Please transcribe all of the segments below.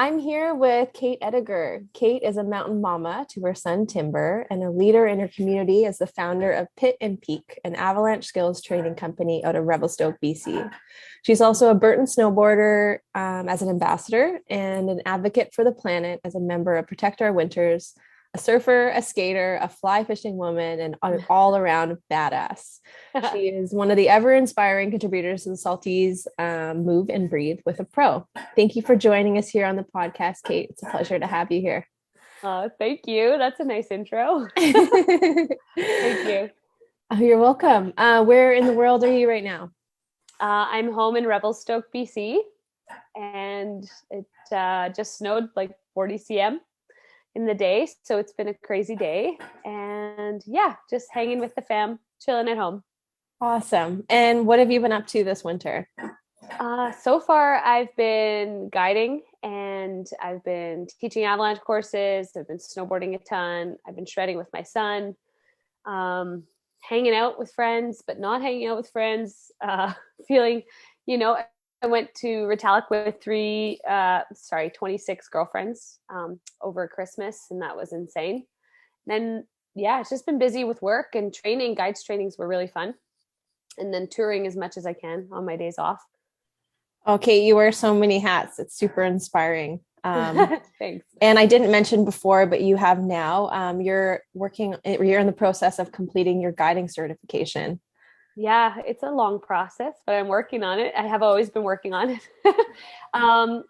I'm here with Kate Ediger. Kate is a mountain mama to her son Timber and a leader in her community as the founder of Pit and Peak, an avalanche skills training company out of Revelstoke, BC. She's also a Burton snowboarder as an ambassador and an advocate for the planet as a member of Protect Our Winters, a surfer, a skater, a fly fishing woman, and an all around badass. She is one of the ever inspiring contributors to the Salties Move and Breathe with a Pro. Thank you for joining us here on the podcast, Kate. It's a pleasure to have you here. Thank you. That's a nice intro. Thank you. Oh, you're welcome. Where in the world are you right now? I'm home in Revelstoke, BC, and it just snowed like 40 cm in the day. So it's been a crazy day. And yeah, just hanging with the fam, chilling at home. Awesome. And what have you been up to this winter? So far, I've been guiding and I've been teaching avalanche courses. I've been snowboarding a ton. I've been shredding with my son, hanging out with friends, but not hanging out with friends, feeling, I went to Ritalik with 26 girlfriends over Christmas, and that was insane. Then, yeah, it's just been busy with work and training. Guides trainings were really fun. And then touring as much as I can on my days off. Okay, you wear so many hats. It's super inspiring. Thanks. And I didn't mention before, but you have now. You're in the process of completing your guiding certification. Yeah, it's a long process, but I'm working on it. I have always been working on it.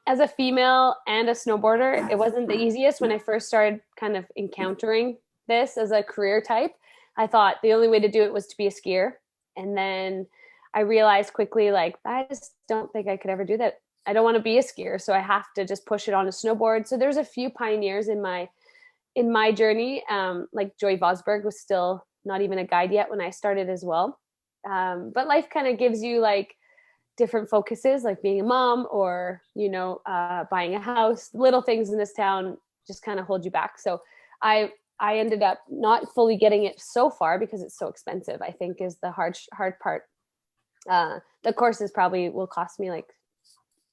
As a female and a snowboarder, it wasn't the easiest when I first started kind of encountering this as a career type. I thought the only way to do it was to be a skier. And then I realized quickly, like, I just don't think I could ever do that. I don't want to be a skier, so I have to just push it on a snowboard. So there's a few pioneers in my journey. Like Joy Vosberg was still not even a guide yet when I started as well. But life kind of gives you like different focuses, like being a mom or, buying a house. Little things in this town just kind of hold you back. So I ended up not fully getting it so far because it's so expensive, I think is the hard part. The courses probably will cost me like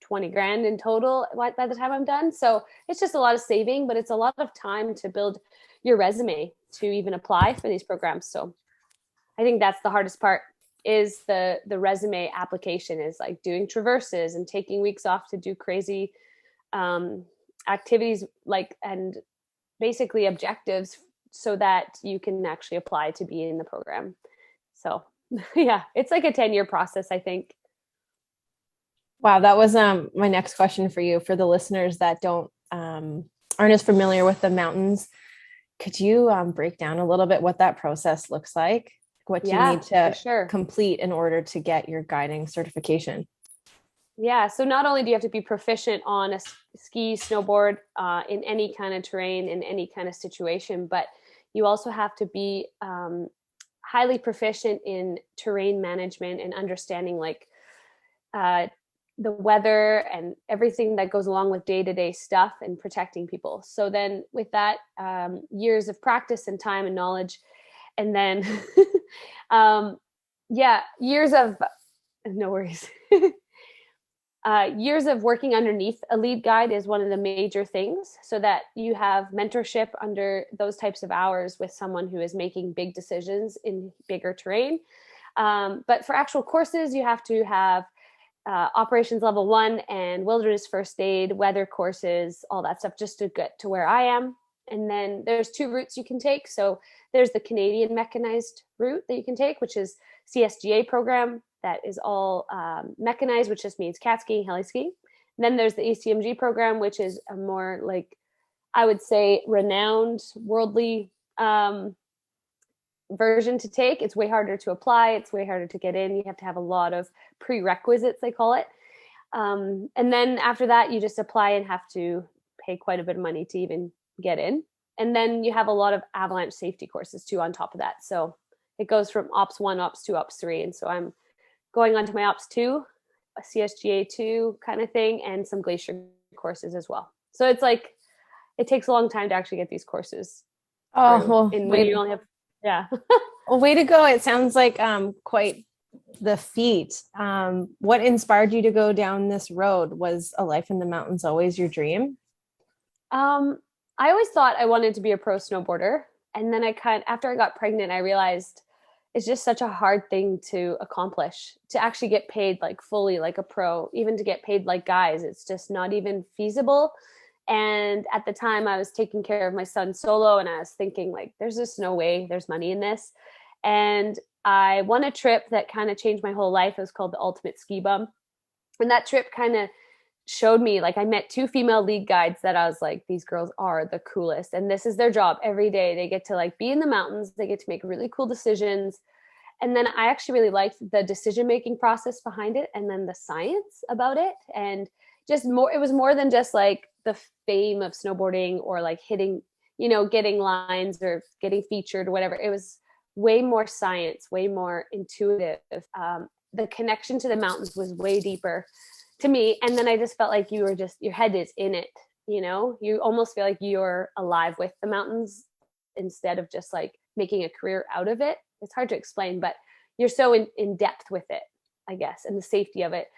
20 grand in total by the time I'm done. So it's just a lot of saving, but it's a lot of time to build your resume to even apply for these programs. So I think that's the hardest part is the resume application is like doing traverses and taking weeks off to do crazy activities and basically objectives so that you can actually apply to be in the program. So yeah, it's like a 10-year process, I think. Wow, that was my next question for you. For the listeners that aren't as familiar with the mountains, could you break down a little bit what that process looks like? What you need to complete in order to get your guiding certification? Yeah, so not only do you have to be proficient on a ski, snowboard, in any kind of terrain, in any kind of situation, but you also have to be highly proficient in terrain management and understanding like the weather and everything that goes along with day-to-day stuff and protecting people. So then with that, years of practice and time and knowledge, and then years of no worries. Years of working underneath a lead guide is one of the major things, so that you have mentorship under those types of hours with someone who is making big decisions in bigger terrain. But for actual courses, you have to have operations level 1 and wilderness first aid, weather courses, all that stuff, just to get to where I am. And then there's 2 routes you can take. So there's the Canadian mechanized route that you can take, which is CSGA program. That is all mechanized, which just means cat skiing, heli skiing. And then there's the ACMG program, which is a more like, I would say, renowned, worldly version to take. It's way harder to apply. It's way harder to get in. You have to have a lot of prerequisites, they call it. And then after that, you just apply and have to pay quite a bit of money to even get in. And then you have a lot of avalanche safety courses too on top of that. So it goes from Ops 1, Ops 2, Ops 3. And so I'm going on to my Ops 2, a CSGA 2 kind of thing, and some glacier courses as well. So it's like, it takes a long time to actually get these courses. Oh, well, when you only have, yeah. Well, way to go. It sounds like quite the feat. What inspired you to go down this road? Was a life in the mountains always your dream? Um, I always thought I wanted to be a pro snowboarder. And then after I got pregnant, I realized it's just such a hard thing to accomplish, to actually get paid like fully like a pro, even to get paid like guys. It's just not even feasible. And at the time I was taking care of my son solo, and I was thinking like, there's just no way there's money in this. And I won a trip that kind of changed my whole life. It was called the Ultimate Ski Bum. And that trip kind of showed me, like, I met two female lead guides that I was like, these girls are the coolest, and this is their job every day. They get to like be in the mountains, they get to make really cool decisions. And then I actually really liked the decision making process behind it, and then the science about it. And just more, it was more than just like the fame of snowboarding or like hitting, getting lines or getting featured or whatever. It was way more science, way more intuitive. The connection to the mountains was way deeper to me. And then I just felt like your head is in it. You almost feel like you're alive with the mountains instead of just like making a career out of it. It's hard to explain, but you're so in depth with it, I guess, and the safety of it.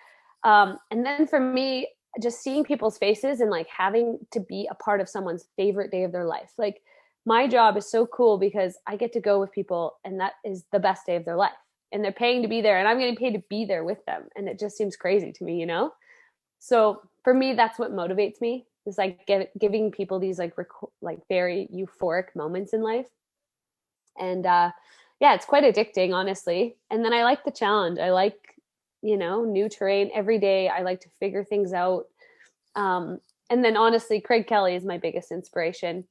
And then for me, just seeing people's faces and like having to be a part of someone's favorite day of their life. Like, my job is so cool because I get to go with people and that is the best day of their life, and they're paying to be there and I'm getting paid to be there with them. And it just seems crazy to me. So for me, that's what motivates me, is like giving people these like very euphoric moments in life. And yeah, it's quite addicting, honestly. And then I like the challenge. I like, new terrain every day. I like to figure things out. And then honestly, Craig Kelly is my biggest inspiration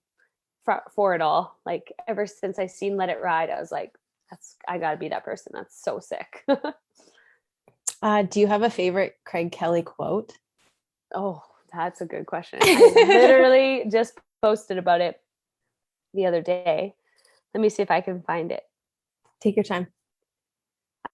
for it all. Like, ever since I seen Let It Ride, I was like, I gotta be that person. That's so sick. Do you have a favorite Craig Kelly quote? Oh, that's a good question. I literally just posted about it the other day. Let me see if I can find it. Take your time.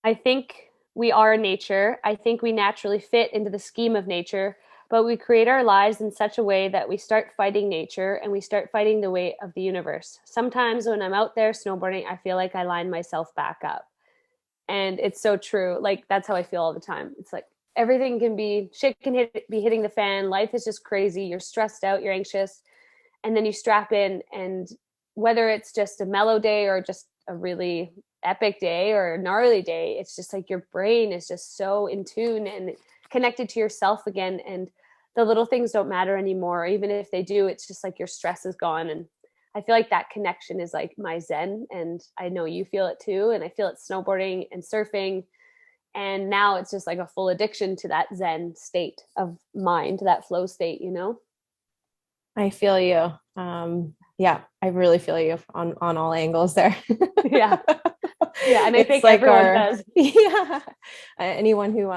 I think we are nature. I think we naturally fit into the scheme of nature, but we create our lives in such a way that we start fighting nature and we start fighting the weight of the universe. Sometimes when I'm out there snowboarding, I feel like I line myself back up. And it's so true. Like, that's how I feel all the time. It's like shit can be hitting the fan. Life is just crazy. You're stressed out, you're anxious. And then you strap in, and whether it's just a mellow day or just a really epic day or a gnarly day, it's just like your brain is just so in tune and connected to yourself again. And the little things don't matter anymore. Even if they do, it's just like your stress is gone. And I feel like that connection is like my zen. And I know you feel it too. And I feel it snowboarding and surfing. And now it's just like a full addiction to that zen state of mind, that flow state. I feel you. Yeah, I really feel you on all angles there. Yeah. Yeah. And I think like everyone does. Yeah. Anyone who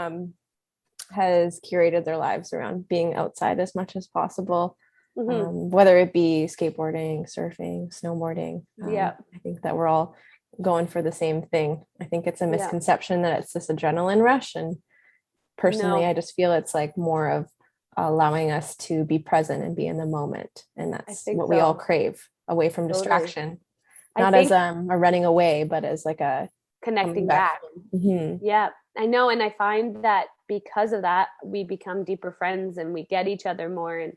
has curated their lives around being outside as much as possible, whether it be skateboarding, surfing, snowboarding. Yeah. I think that we're all going for the same thing. I think it's a misconception that it's this adrenaline rush. And personally, I just feel it's like more of allowing us to be present and be in the moment. And that's what we all crave, away from distraction. Not as a running away, but as like a connecting back. Yeah, I know. And I find that because of that, we become deeper friends and we get each other more. And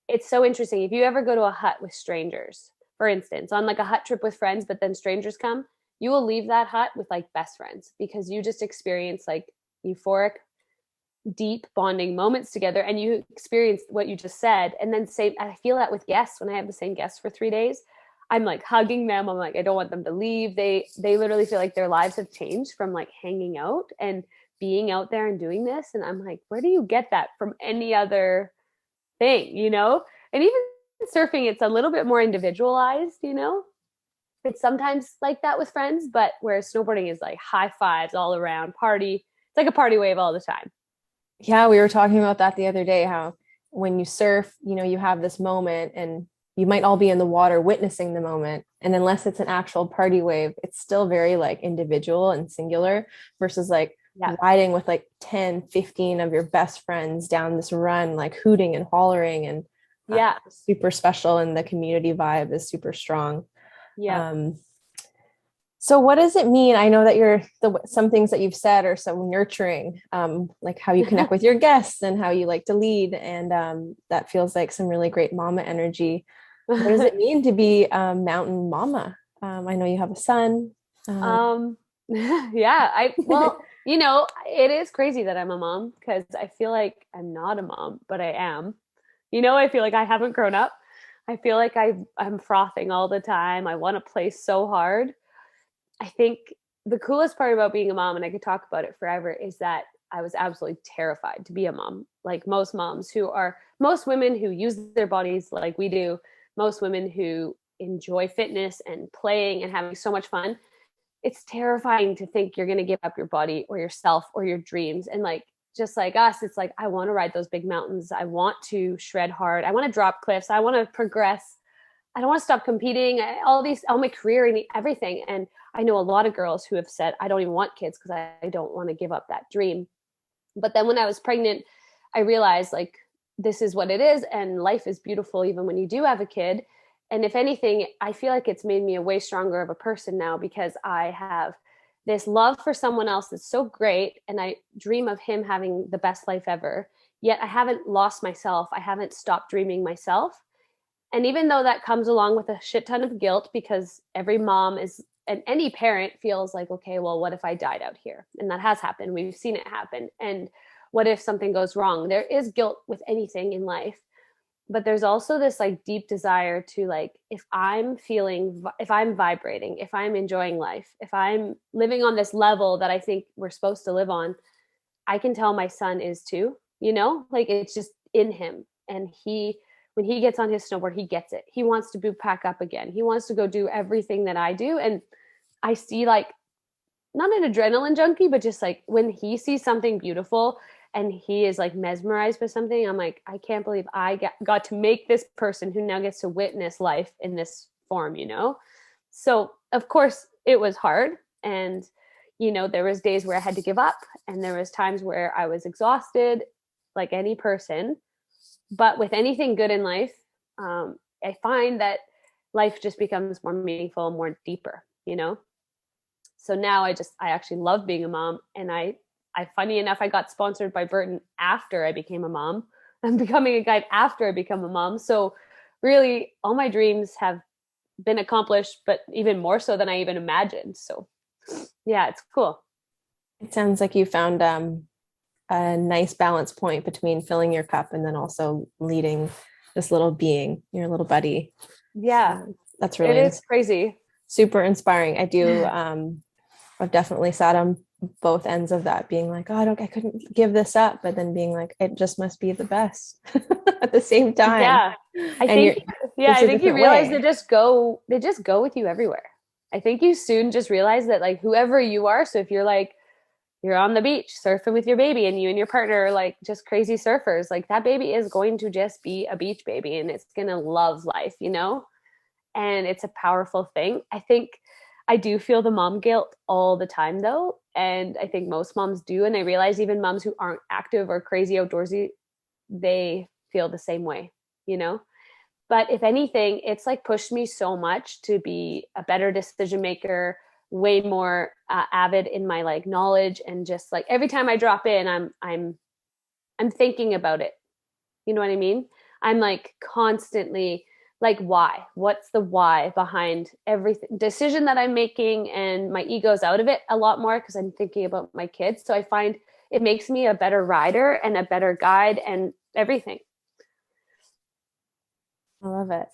it's so interesting. If you ever go to a hut with strangers, for instance, on like a hut trip with friends, but then strangers come, you will leave that hut with like best friends, because you just experience like euphoric, deep bonding moments together, and you experience what you just said. And then I feel that with guests. When I have the same guests for 3 days, I'm like hugging them. I'm like, I don't want them to leave. They literally feel like their lives have changed from like hanging out and being out there and doing this. And I'm like, where do you get that from any other thing, And even surfing, it's a little bit more individualized, It's sometimes like that with friends, but whereas snowboarding is like high fives all around, party. It's like a party wave all the time. Yeah, we were talking about that the other day, how when you surf, you have this moment and you might all be in the water witnessing the moment. And unless it's an actual party wave, it's still very like individual and singular, versus like riding with like 10, 15 of your best friends down this run, like hooting and hollering, and super special. And the community vibe is super strong. Yeah. So what does it mean? I know that some things that you've said are so nurturing, like how you connect with your guests and how you like to lead, and that feels like some really great mama energy. What does it mean to be a mountain mama? I know you have a son. Um, Um, yeah, well, it is crazy that I'm a mom because I feel like I'm not a mom, but I am. I feel like I haven't grown up. I feel like I'm frothing all the time. I want to play so hard. I think the coolest part about being a mom, and I could talk about it forever, is that I was absolutely terrified to be a mom. Like most women who use their bodies like we do, most women who enjoy fitness and playing and having so much fun, it's terrifying to think you're going to give up your body or yourself or your dreams. And like, just like us, it's like, I want to ride those big mountains. I want to shred hard. I want to drop cliffs. I want to progress. I don't want to stop competing. All my career and everything. And I know a lot of girls who have said, I don't even want kids because I don't want to give up that dream. But then when I was pregnant, I realized like, this is what it is. And life is beautiful even when you do have a kid. And if anything, I feel like it's made me a way stronger of a person now because I have this love for someone else that's so great. And I dream of him having the best life ever. Yet I haven't lost myself. I haven't stopped dreaming myself. And even though that comes along with a shit ton of guilt, because every mom is, and any parent feels like, okay, well, what if I died out here? And that has happened. We've seen it happen. And what if something goes wrong? There is guilt with anything in life. But there's also this like deep desire to like, if I'm vibrating, if I'm enjoying life, if I'm living on this level that I think we're supposed to live on, I can tell my son is too, like it's just in him. And when he gets on his snowboard, he gets it. He wants to pack up again. He wants to go do everything that I do. And I see like, not an adrenaline junkie, but just like when he sees something beautiful and he is like mesmerized by something, I'm like, I can't believe I got to make this person who now gets to witness life in this form, So of course it was hard. And, there was days where I had to give up and there was times where I was exhausted like any person. But with anything good in life, I find that life just becomes more meaningful and more deeper, So now I actually love being a mom. And I funny enough, I got sponsored by Burton after I became a mom. I'm becoming a guide after I become a mom. So really all my dreams have been accomplished, but even more so than I even imagined. So yeah, it's cool. it sounds like you found a nice balance point between filling your cup and then also leading this little being, your little buddy. Yeah, That's it really is crazy. super inspiring. I do. I've definitely sat on both ends of that, being like, oh, I couldn't give this up, but then being like, it just must be the best at the same time. Yeah, I And think. Yeah, just I a think you different realize way. they just go with you everywhere. I think you soon just realize that like whoever you are. So if you're like you're on the beach surfing with your baby and you and your partner are like just crazy surfers, like that baby is going to just be a beach baby and it's going to love life, And it's a powerful thing. I think I do feel the mom guilt all the time though. And I think most moms do. And I realize even moms who aren't active or crazy outdoorsy, they feel the same way, But if anything, it's like pushed me so much to be a better decision maker, way more avid in my like knowledge, and just like every time I drop in, I'm thinking about it. You know what I mean? I'm like constantly like, why? What's the why behind every decision that I'm making? And my ego's out of it a lot more because I'm thinking about my kids. So I find it makes me a better rider and a better guide and everything. I love it.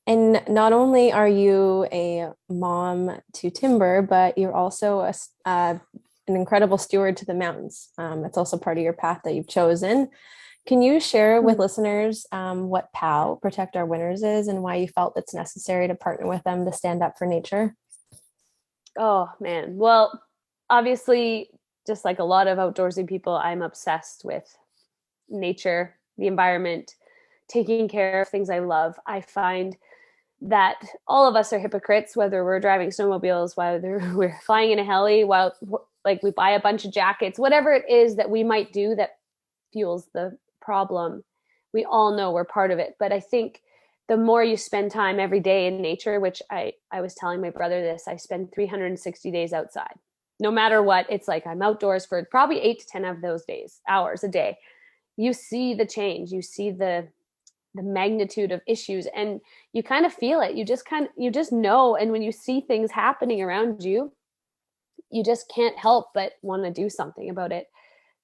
And not only are you a mom to Timber, but you're also an incredible steward to the mountains. It's also part of your path that you've chosen. Can you share with listeners what POW, Protect Our Winners, is and why you felt it's necessary to partner with them to stand up for nature? Oh, man. Well, obviously, just like a lot of outdoorsy people, I'm obsessed with nature, the environment, taking care of things I love. I find that all of us are hypocrites, whether we're driving snowmobiles, whether we're flying in a heli, while like we buy a bunch of jackets, whatever it is that we might do that fuels the problem. We all know we're part of it. But I think the more you spend time every day in nature, which I was telling my brother this, I spend 360 days outside. No matter what, it's like I'm outdoors for probably 8 to 10 of those days, hours a day. You see the change, you see the magnitude of issues, and you kind of feel it. You just know. And when you see things happening around you, you just can't help but want to do something about it.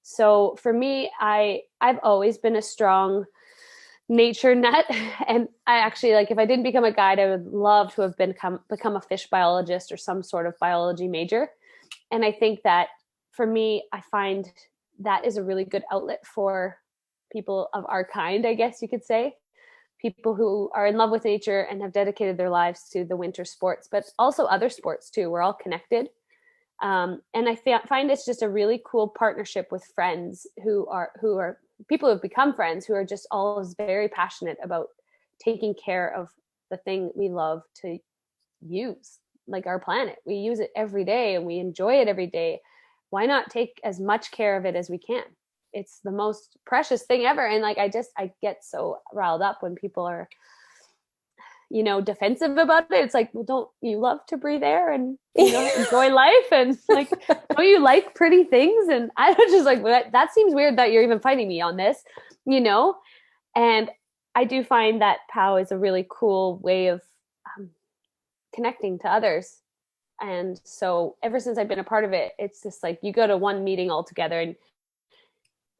So for me, I've always been a strong nature nut. And I actually, like, if I didn't become a guide, I would love to have become a fish biologist or some sort of biology major. And I think that for me, I find that is a really good outlet for people of our kind, I guess you could say. People who are in love with nature and have dedicated their lives to the winter sports, but also other sports too. We're all connected. And I find it's just a really cool partnership with friends who are people who have become friends, who are just always very passionate about taking care of the thing we love to use, like our planet. We use it every day and we enjoy it every day. Why not take as much care of it as we can? It's the most precious thing ever. And like, I get so riled up when people are, defensive about it. It's like, well, don't you love to breathe air and, enjoy life? And like, don't you like pretty things? And I was just like, well, that seems weird that you're even fighting me on this, And I do find that POW is a really cool way of connecting to others. And so ever since I've been a part of it, it's just like you go to one meeting all together and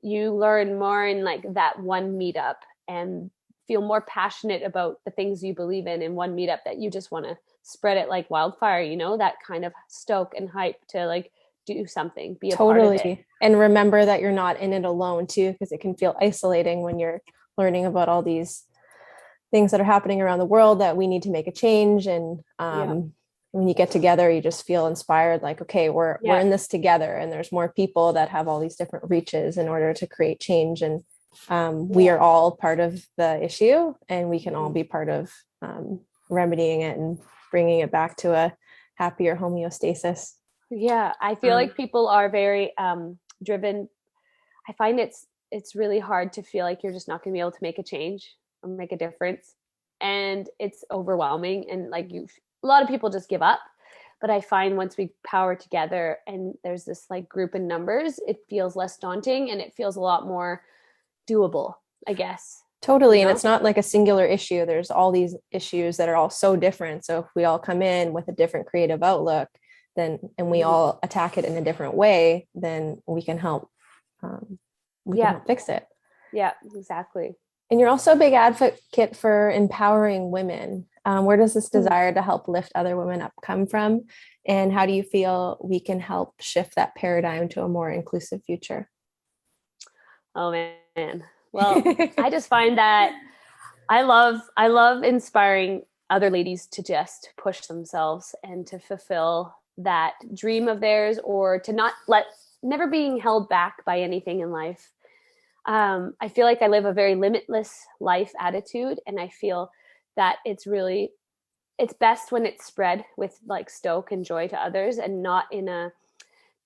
you learn more in like that one meetup and feel more passionate about the things you believe in one meetup, that you just want to spread it like wildfire, that kind of stoke and hype to like do something, be a part of it. And remember that you're not in it alone too, because it can feel isolating when you're learning about all these things that are happening around the world that we need to make a change. And when you get together, you just feel inspired, like, okay, we're in this together, and there's more people that have all these different reaches in order to create change. And we are all part of the issue, and we can all be part of remedying it and bringing it back to a happier homeostasis. Yeah, I feel like people are very driven. I find it's really hard to feel like you're just not going to be able to make a change or make a difference, and it's overwhelming. And like a lot of people just give up. But I find once we power together and there's this like group in numbers, it feels less daunting and it feels a lot more doable, I guess. Totally. And it's not like a singular issue. There's all these issues that are all so different. So if we all come in with a different creative outlook, then, and we all attack it in a different way, then we can help. We can help fix it. Yeah, exactly. And you're also a big advocate for empowering women. Where does this desire to help lift other women up come from? And how do you feel we can help shift that paradigm to a more inclusive future? Oh man. Well, I just find that I love inspiring other ladies to just push themselves and to fulfill that dream of theirs, or to never being held back by anything in life. I feel like I live a very limitless life attitude, and I feel that it's best when it's spread with like stoke and joy to others, and not in a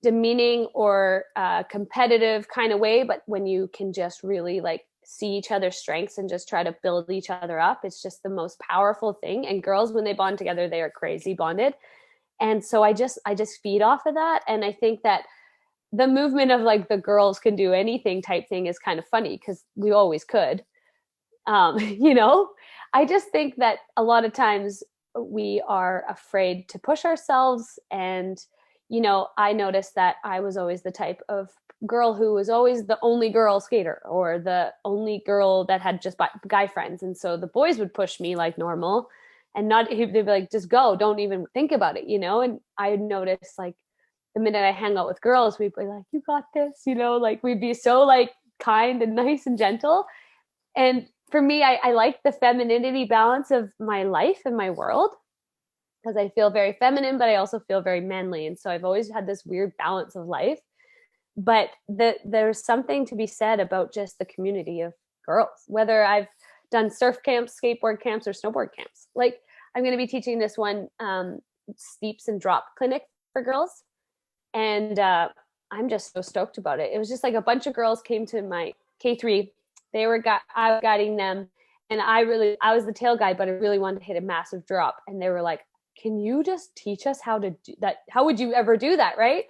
demeaning or competitive kind of way, but when you can just really like see each other's strengths and just try to build each other up. It's just the most powerful thing. And girls, when they bond together, they are crazy bonded. And so I just feed off of that. And I think that the movement of like the girls can do anything type thing is kind of funny, because we always could. I just think that a lot of times we are afraid to push ourselves. And, I noticed that I was always the type of girl who was always the only girl skater, or the only girl that had just guy friends. And so the boys would push me like normal, and they'd be like, just go, don't even think about it, And I noticed like the minute I hang out with girls, we'd be like, you got this, like we'd be so like kind and nice and gentle. And for me, I like the femininity balance of my life and my world, because I feel very feminine, but I also feel very manly. And so I've always had this weird balance of life. But there's something to be said about just the community of girls, whether I've done surf camps, skateboard camps, or snowboard camps. Like I'm going to be teaching this one steeps and drop clinic for girls. And I'm just so stoked about it. It was just like a bunch of girls came to my K3. I was guiding them, And I was the tail guide, but I really wanted to hit a massive drop. And they were like, can you just teach us how to do that? How would you ever do that? Right.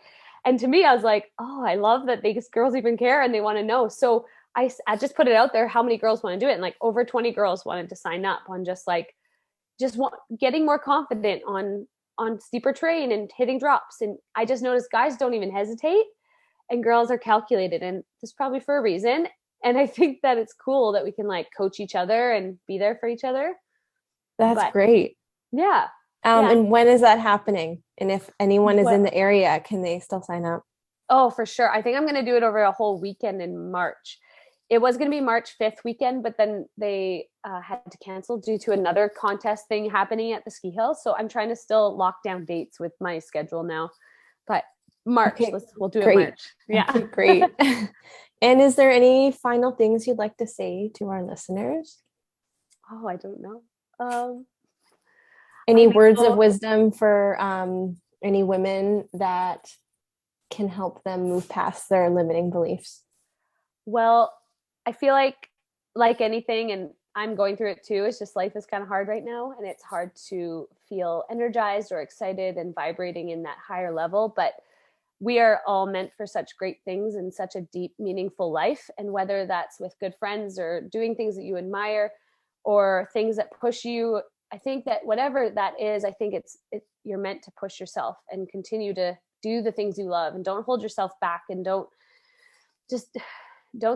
And to me, I was like, oh, I love that these girls even care and they want to know. So I just put it out there, how many girls want to do it? And like over 20 girls wanted to sign up on getting more confident on steeper terrain and hitting drops. And I just noticed guys don't even hesitate and girls are calculated, and this probably for a reason. And I think that it's cool that we can like coach each other and be there for each other. That's great. Yeah. And when is that happening? And if anyone is in the area, can they still sign up? Oh, for sure. I think I'm going to do it over a whole weekend in March. It was going to be March 5th weekend, but then they had to cancel due to another contest thing happening at the ski hill. So I'm trying to still lock down dates with my schedule now. But March, we'll do it March. Yeah. Okay, great. And is there any final things you'd like to say to our listeners? Oh, I don't know. Any words of wisdom for any women that can help them move past their limiting beliefs? Well, I feel like anything, and I'm going through it too, it's just life is kind of hard right now, and it's hard to feel energized or excited and vibrating in that higher level. But we are all meant for such great things and such a deep, meaningful life. And whether that's with good friends or doing things that you admire or things that push you, I think that whatever that is, I think you're meant to push yourself and continue to do the things you love, and don't hold yourself back, and don't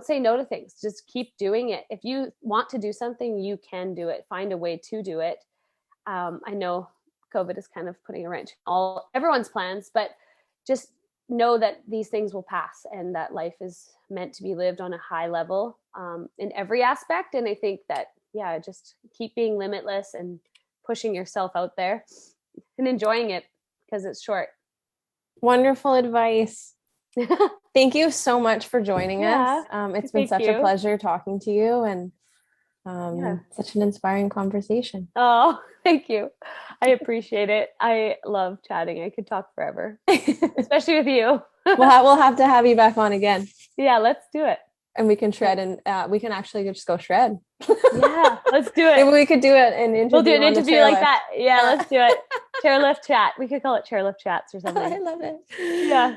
say no to things. Just keep doing it. If you want to do something, you can do it. Find a way to do it. I know COVID is kind of putting a wrench in everyone's plans, but just know that these things will pass and that life is meant to be lived on a high level in every aspect. And I think that, just keep being limitless and pushing yourself out there and enjoying it because it's short. Wonderful advice. Thank you so much for joining us. It's been such a pleasure talking to you, and such an inspiring conversation. Oh, thank you. I appreciate it. I love chatting. I could talk forever, especially with you. We'll have to have you back on again. Yeah, let's do it. And we can shred, and we can actually just go shred. Yeah, let's do it. Maybe we could do it an interview. We'll do an interview like that. Yeah, let's do it. Chairlift chat. We could call it chairlift chats or something. I love it. Yeah.